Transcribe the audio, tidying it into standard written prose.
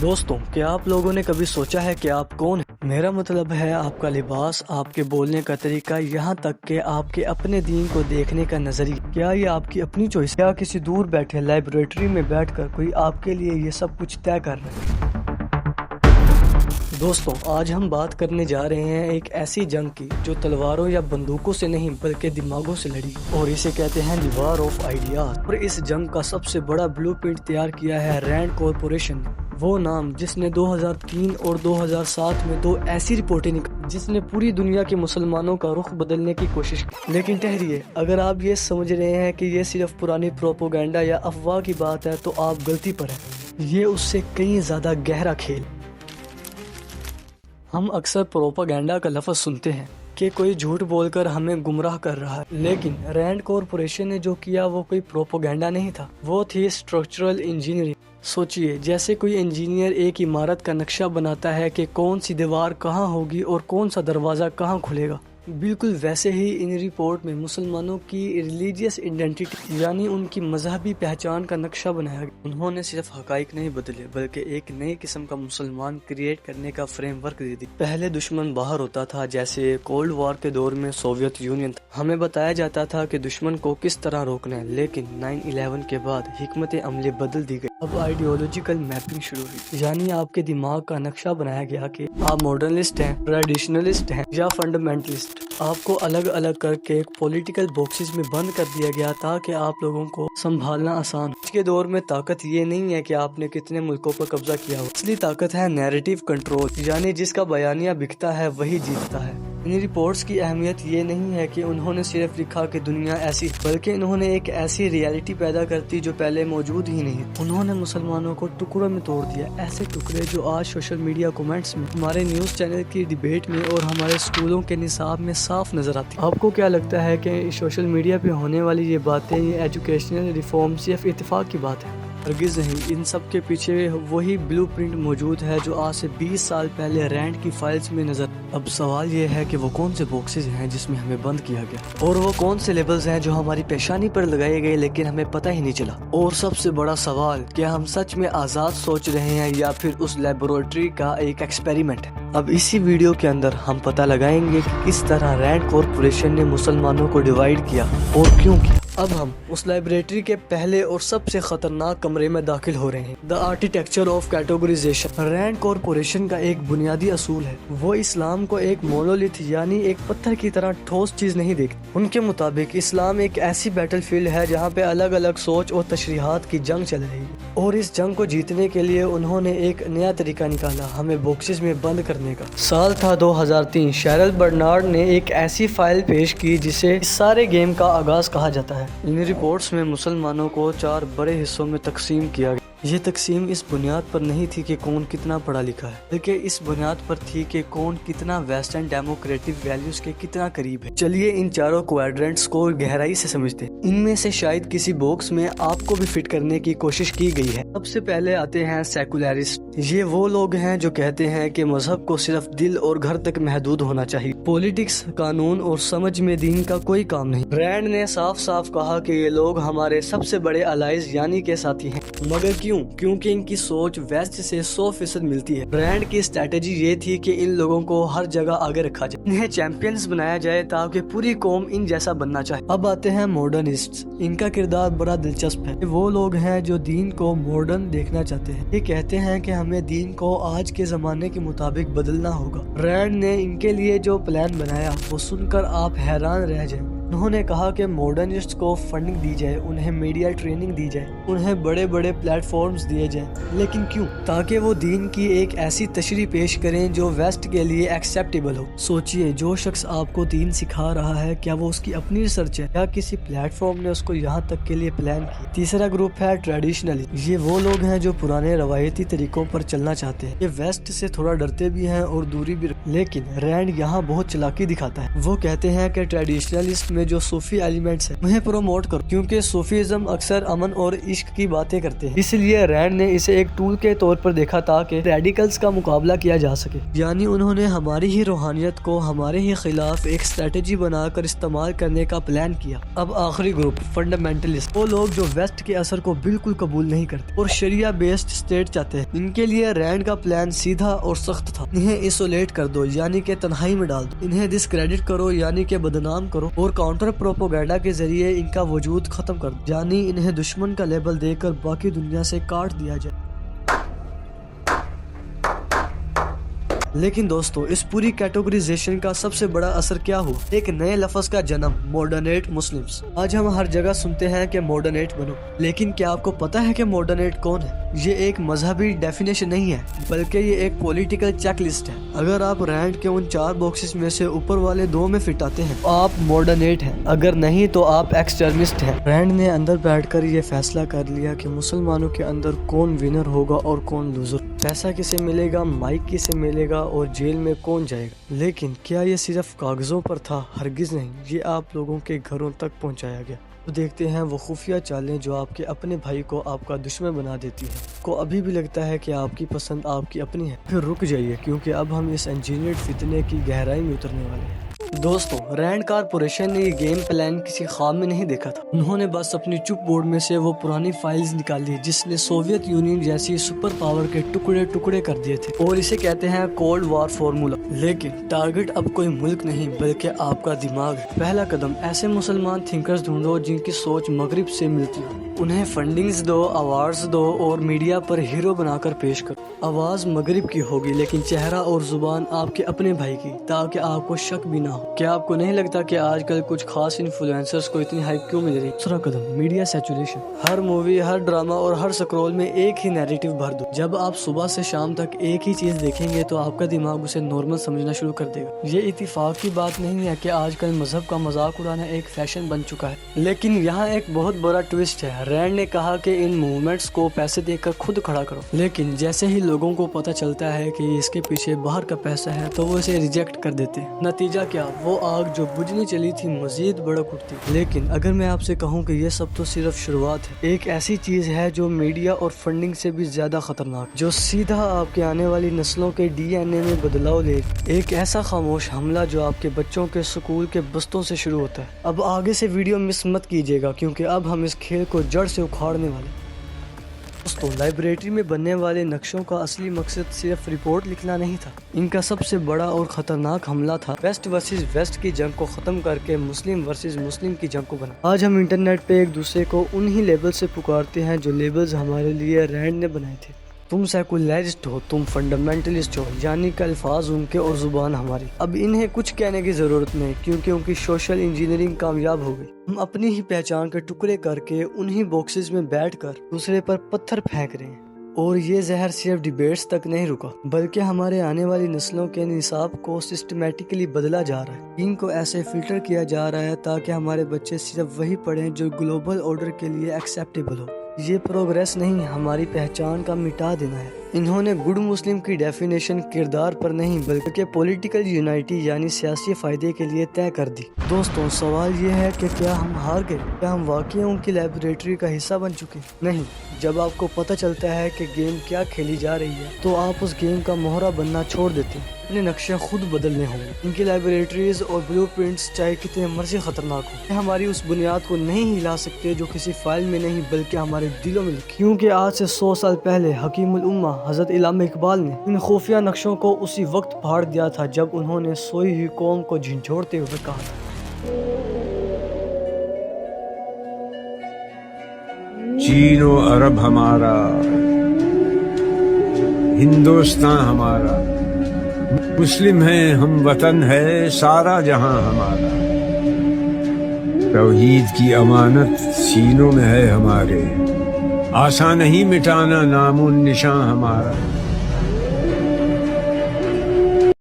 دوستوں، کیا آپ لوگوں نے کبھی سوچا ہے کہ آپ کون ہیں؟ میرا مطلب ہے آپ کا لباس، آپ کے بولنے کا طریقہ، یہاں تک کہ آپ کے اپنے دین کو دیکھنے کا نظریہ۔ کیا یہ آپ کی اپنی چوائس؟ کیا کسی دور بیٹھے لیبوریٹری میں بیٹھ کر کوئی آپ کے لیے یہ سب کچھ طے کر رہا ہے؟ دوستوں، آج ہم بات کرنے جا رہے ہیں ایک ایسی جنگ کی جو تلواروں یا بندوقوں سے نہیں بلکہ دماغوں سے لڑی، اور اسے کہتے ہیں دی وار آف آئیڈیاز۔ اور اس جنگ کا سب سے بڑا بلو پرنٹ تیار کیا ہے رینڈ کارپوریشن نے، وہ نام جس نے 2003 اور 2007 میں دو ایسی رپورٹیں نکالی جس نے پوری دنیا کے مسلمانوں کا رخ بدلنے کی کوشش کی۔ لیکن ٹھہریے، اگر آپ یہ سمجھ رہے ہیں کہ یہ صرف پرانی پروپیگنڈا یا افواہ کی بات ہے تو آپ غلطی پر ہیں۔ یہ اس سے کہیں زیادہ گہرا کھیل۔ ہم اکثر پروپیگنڈا کا لفظ سنتے ہیں کہ کوئی جھوٹ بول کر ہمیں گمراہ کر رہا ہے، لیکن رینڈ کارپوریشن نے جو کیا وہ کوئی پروپیگنڈا نہیں تھا، وہ تھی اسٹرکچرل انجینئرنگ۔ سوچئے، جیسے کوئی انجینئر ایک عمارت کا نقشہ بناتا ہے کہ کون سی دیوار کہاں ہوگی اور کون سا دروازہ کہاں کھلے گا، بالکل ویسے ہی ان رپورٹ میں مسلمانوں کی ریلیجیس آئیڈینٹی یعنی ان کی مذہبی پہچان کا نقشہ بنایا گیا۔ انہوں نے صرف حقائق نہیں بدلے بلکہ ایک نئی قسم کا مسلمان کریٹ کرنے کا فریم ورک دے دی۔ پہلے دشمن باہر ہوتا تھا، جیسے کولڈ وار کے دور میں سوویت یونین تھا۔ ہمیں بتایا جاتا تھا کہ دشمن کو کس طرح روکنا ہے، لیکن 9/11 کے بعد حکمت عملی بدل دی گئی۔ اب آئیڈیولوجیکل میپنگ شروع ہوئی، یعنی آپ کے دماغ کا نقشہ بنایا گیا کہ آپ ماڈرنسٹ ہیں، ٹریڈیشنلسٹ ہیں یا فنڈامنٹلسٹ۔ آپ کو الگ الگ کر کے پولیٹیکل باکسز میں بند کر دیا گیا تاکہ آپ لوگوں کو سنبھالنا آسان ہو۔ آج کے دور میں طاقت یہ نہیں ہے کہ آپ نے کتنے ملکوں پر قبضہ کیا ہو، اصلی طاقت ہے نیریٹو کنٹرول، یعنی جس کا بیانیہ بکتا ہے وہی جیتتا ہے۔ ان رپورٹس کی اہمیت یہ نہیں ہے کہ انہوں نے صرف لکھا کہ دنیا ایسی، بلکہ انہوں نے ایک ایسی ریالٹی پیدا کرتی جو پہلے موجود ہی نہیں۔ انہوں نے مسلمانوں کو ٹکڑوں میں توڑ دیا، ایسے ٹکڑے جو آج سوشل میڈیا کومنٹس میں، ہمارے نیوز چینل کی ڈیبیٹ میں اور ہمارے اسکولوں کے نصاب میں صاف نظر آتی۔ آپ کو کیا لگتا ہے کہ سوشل میڈیا پہ ہونے والی یہ باتیں، یہ ایجوکیشنل ریفارم صرف اتفاق کی بات ہے؟ ہرگز نہیں، ان سب کے پیچھے وہی بلو پرنٹ موجود ہے جو آج سے 20 سال پہلے رینڈ کی فائلز میں نظر۔ اب سوال یہ ہے کہ وہ کون سے باکسز ہیں جس میں ہمیں بند کیا گیا، اور وہ کون سے لیبلز ہیں جو ہماری پیشانی پر لگائے گئے لیکن ہمیں پتہ ہی نہیں چلا۔ اور سب سے بڑا سوال، کیا ہم سچ میں آزاد سوچ رہے ہیں یا پھر اس لیبورٹری کا ایک ایکسپیریمنٹ ہے؟ اب اسی ویڈیو کے اندر ہم پتہ لگائیں گے کہ کس طرح رینڈ کارپوریشن نے مسلمانوں کو ڈیوائیڈ کیا اور کیوں کیا۔ اب ہم اس لیبوریٹری کے پہلے اور سب سے خطرناک کمرے میں داخل ہو رہے ہیں، the architecture of categorisation. Rand corporation کا ایک بنیادی اصول ہے، وہ اسلام کو ایک مونولیتھ یعنی ایک پتھر کی طرح ٹھوس چیز نہیں دیکھتے۔ ان کے مطابق اسلام ایک ایسی بیٹل فیلڈ ہے جہاں پہ الگ الگ سوچ اور تشریحات کی جنگ چل رہی ہے، اور اس جنگ کو جیتنے کے لیے انہوں نے ایک نیا طریقہ نکالا، ہمیں باکسز میں بند کرنے کا۔ سال تھا 2003۔ شیرل برنارڈ نے ایک ایسی فائل پیش کی جسے اس سارے گیم کا آغاز کہا جاتا ہے۔ ان رپورٹس میں مسلمانوں کو 4 بڑے حصوں میں تقسیم کیا گیا۔ یہ تقسیم اس بنیاد پر نہیں تھی کہ کون کتنا پڑھا لکھا ہے، بلکہ اس بنیاد پر تھی کہ کون کتنا ویسٹرن ڈیموکریٹک ویلیوز کے کتنا قریب ہے۔ چلیے ان چاروں کوارڈرنٹس کو گہرائی سے سمجھتے ہیں۔ ان میں سے شاید کسی باکس میں آپ کو بھی فٹ کرنے کی کوشش کی گئی ہے۔ سب سے پہلے آتے ہیں سیکولرسٹ۔ یہ وہ لوگ ہیں جو کہتے ہیں کہ مذہب کو صرف دل اور گھر تک محدود ہونا چاہیے، پولیٹکس، قانون اور سمجھ میں دین کا کوئی کام نہیں۔ رینڈ نے صاف صاف کہا کہ یہ لوگ ہمارے سب سے بڑے الائز یعنی کہ ساتھی ہیں، مگر کیوں؟ کیونکہ ان کی سوچ ویسٹ سے 100% ملتی ہے۔ رینڈ کی اسٹریٹجی یہ تھی کہ ان لوگوں کو ہر جگہ آگے رکھا جائے، انہیں چیمپئنز بنایا جائے تاکہ پوری قوم ان جیسا بننا چاہے۔ اب آتے ہیں ماڈرنسٹ۔ ان کا کردار بڑا دلچسپ ہے۔ وہ لوگ ہیں جو دین کو ماڈرن دیکھنا چاہتے ہیں، یہ کہتے ہیں کہ ہمیں دین کو آج کے زمانے کے مطابق بدلنا ہوگا۔ رینڈ نے ان کے لیے جو پلان بنایا وہ سن کر آپ حیران رہ جائیں۔ انہوں نے کہا کہ ماڈرنسٹ کو فنڈنگ دی جائے، انہیں میڈیا ٹریننگ دی جائے، انہیں بڑے بڑے پلیٹ فارمز دیے جائیں۔ لیکن کیوں؟ تاکہ وہ دین کی ایک ایسی تشریح پیش کریں جو ویسٹ کے لیے ایکسیپٹیبل ہو۔ سوچئے، جو شخص آپ کو دین سکھا رہا ہے، کیا وہ اس کی اپنی ریسرچ ہے یا کسی پلیٹ فارم نے اس کو یہاں تک کے لیے پلان کی؟ تیسرا گروپ ہے ٹریڈیشنلی۔ یہ وہ لوگ ہیں جو پرانے روایتی طریقوں پر چلنا چاہتے ہیں، یہ ویسٹ سے تھوڑا ڈرتے بھی ہیں اور دوری بھی لیکن رینڈ یہاں بہت چلاکی دکھاتا ہے۔ وہ کہتے ہیں کہ ٹریڈیشنلسٹ میں جو صوفی ایلیمنٹس ہیں انہیں پروموٹ کرو، کیونکہ صوفیزم اکثر امن اور عشق کی باتیں کرتے ہیں۔ اس لیے رینڈ نے اسے ایک ٹول کے طور پر دیکھا تاکہ ریڈیکلز کا مقابلہ کیا جا سکے، یعنی انہوں نے ہماری ہی روحانیت کو ہمارے ہی خلاف ایک اسٹریٹجی بنا کر استعمال کرنے کا پلان کیا۔ اب آخری گروپ فنڈامنٹلسٹ، وہ لوگ جو ویسٹ کے اثر کو بالکل قبول نہیں کرتے اور شریعہ بیسڈ اسٹیٹ چاہتے ہیں۔ ان کے لیے رینڈ کا پلان سیدھا اور سخت تھا۔ انہیں ایسولیٹ کر دو، یعنی کہ تنہائی میں ڈال دو، انہیں ڈسکریڈٹ کرو یعنی کہ بدنام کرو، اور کاؤنٹر پروپوگینڈا کے ذریعے ان کا وجود ختم کر دو، یعنی انہیں دشمن کا لیبل دے کر باقی دنیا سے کاٹ دیا جائے۔ لیکن دوستو، اس پوری کیٹیگریزیشن کا سب سے بڑا اثر کیا ہوا؟ ایک نئے لفظ کا جنم، ماڈرنیٹ مسلمز۔ آج ہم ہر جگہ سنتے ہیں کہ ماڈرنیٹ بنو، لیکن کیا آپ کو پتا ہے کہ ماڈرنیٹ کون ہے؟ یہ ایک مذہبی ڈیفینیشن نہیں ہے، بلکہ یہ ایک پولیٹیکل چیک لسٹ ہے۔ اگر آپ رینڈ کے ان 4 باکسز میں سے اوپر والے 2 میں فٹ آتے ہیں تو آپ ماڈرنیٹ ہیں، اگر نہیں تو آپ ایکسٹریمسٹ ہیں۔ رینڈ نے اندر بیٹھ کر یہ فیصلہ کر لیا کہ مسلمانوں کے اندر کون ونر ہوگا اور کون لوزر، پیسہ کسے ملے گا، مائک کسے ملے گا اور جیل میں کون جائے گا۔ لیکن کیا یہ صرف کاغذوں پر تھا؟ ہرگز نہیں، یہ آپ لوگوں کے گھروں تک پہنچایا گیا۔ تو دیکھتے ہیں وہ خفیہ چالیں جو آپ کے اپنے بھائی کو آپ کا دشمن بنا دیتی ہیں۔ کو ابھی بھی لگتا ہے کہ آپ کی پسند آپ کی اپنی ہے؟ پھر رک جائیے، کیونکہ اب ہم اس انجینئرڈ فتنے کی گہرائی میں اترنے والے ہیں۔ دوستو، رینڈ کارپوریشن نے یہ گیم پلان کسی خواب میں نہیں دیکھا تھا۔ انہوں نے بس اپنی چپ بورڈ میں سے وہ پرانی فائلز نکالی جس نے سوویت یونین جیسی سپر پاور کے ٹکڑے ٹکڑے کر دیے تھے، اور اسے کہتے ہیں کولڈ وار فارمولا۔ لیکن ٹارگٹ اب کوئی ملک نہیں بلکہ آپ کا دماغ ہے۔ پہلا قدم، ایسے مسلمان تھنکرز ڈھونڈو جن کی سوچ مغرب سے ملتی ہو، انہیں فنڈنگز دو، ایوارڈز دو اور میڈیا پر ہیرو بنا کر پیش کرو۔ آواز مغرب کی ہوگی لیکن چہرہ اور زبان آپ کے اپنے بھائی کی، تاکہ آپ کو شک بھی نہ ہو۔ کیا آپ کو نہیں لگتا کہ آج کل کچھ خاص انفلوئنسرز کو اتنی ہائپ کیوں مل رہی؟ دوسرا قدم، میڈیا سیچوریشن۔ ہر مووی، ہر ڈرامہ اور ہر سکرول میں ایک ہی نیریٹو بھر دو۔ جب آپ صبح سے شام تک ایک ہی چیز دیکھیں گے تو آپ کا دماغ اسے نارمل سمجھنا شروع کر دے گا۔ یہ اتفاق کی بات نہیں ہے کہ آج کل مذہب کا مذاق اڑانا ایک فیشن بن چکا ہے، لیکن یہاں ایک بہت بڑا ٹویسٹ ہے۔ رینڈ نے کہا کہ ان موومنٹس کو پیسے دے کر خود کھڑا کرو، لیکن جیسے ہی لوگوں کو پتہ چلتا ہے کہ اس کے پیچھے باہر کا پیسہ ہے تو وہ اسے ریجیکٹ کر دیتے ہیں۔ نتیجہ کیا؟ وہ آگ جو بجھنے چلی تھی مزید بڑک اٹھتی۔ لیکن اگر میں آپ سے کہوں کہ یہ سب تو صرف شروعات ہے، ایک ایسی چیز ہے جو میڈیا اور فنڈنگ سے بھی زیادہ خطرناک، جو سیدھا آپ کے آنے والی نسلوں کے ڈی این اے میں بدلاؤ لے، ایک ایسا خاموش حملہ جو آپ کے بچوں کے سکول کے بستوں سے شروع ہوتا ہے۔ اب آگے سے ویڈیو مس مت کیجیے گا، کیونکہ اب ہم اس کھیل کو جڑ سے اکھاڑنے والے ہیں۔ دوستو، لائبریٹری میں بننے والے نقشوں کا اصلی مقصد صرف رپورٹ لکھنا نہیں تھا، ان کا سب سے بڑا اور خطرناک حملہ تھا ویسٹ ورسز ویسٹ کی جنگ کو ختم کر کے مسلم ورسز مسلم کی جنگ کو بنا۔ آج ہم انٹرنیٹ پہ ایک دوسرے کو انہی لیبل سے پکارتے ہیں جو لیبلز ہمارے لیے رینڈ نے بنائے تھے۔ تم سیکولرسٹ ہو، تم فنڈامنٹلسٹ ہو، یعنی کہ الفاظ ان کے اور زبان ہماری۔ اب انہیں کچھ کہنے کی ضرورت نہیں، کیونکہ ان کی سوشل انجینئرنگ کامیاب ہو گئی۔ ہم اپنی ہی پہچان کے ٹکڑے کر کے انہی باکسز میں بیٹھ کر دوسرے پر پتھر پھینک رہے ہیں، اور یہ زہر صرف ڈیبیٹس تک نہیں رکا، بلکہ ہمارے آنے والی نسلوں کے نصاب کو سسٹمیٹکلی بدلا جا رہا ہے۔ ان کو ایسے فلٹر کیا جا رہا ہے تاکہ ہمارے بچے صرف وہی پڑھیں جو گلوبل آرڈر کے لیے ایکسیپٹیبل ہو۔ یہ پروگریس نہیں، ہماری پہچان کا مٹا دینا ہے۔ انہوں نے گڈ مسلم کی ڈیفینیشن کردار پر نہیں بلکہ پولیٹیکل یونائٹی یعنی سیاسی فائدے کے لیے طے کر دی۔ دوستوں، سوال یہ ہے کہ کیا ہم ہار گئے؟ کیا ہم واقعی ان کی لائبریٹری کا حصہ بن چکے؟ نہیں۔ جب آپ کو پتہ چلتا ہے کہ گیم کیا کھیلی جا رہی ہے تو آپ اس گیم کا مہرہ بننا چھوڑ دیتے ہیں۔ اپنے نقشے خود بدلنے ہوں گے۔ ان کی لائبریٹریز اور بلو پرنٹس چاہے کتنے مرضی خطرناک ہوں، ہماری اس بنیاد کو نہیں ہلا سکتے جو کسی فائل میں نہیں بلکہ ہمارے دلوں میں لکھی۔ کیونکہ آج سے 100 سال پہلے حکیم الامہ حضرت علامہ اقبال نے ان خفیہ نقشوں کو اسی وقت پھاڑ دیا تھا جب انہوں نے سوئی ہوئی قوم کو جھنجھوڑتے ہوئے کہا تھا، چین و عرب ہمارا، ہندوستان ہمارا، مسلم ہیں ہم، وطن ہے سارا جہاں ہمارا، توحید کی امانت سینوں میں ہے ہمارے، آسان نہیں مٹانا نام و نشان ہمارا۔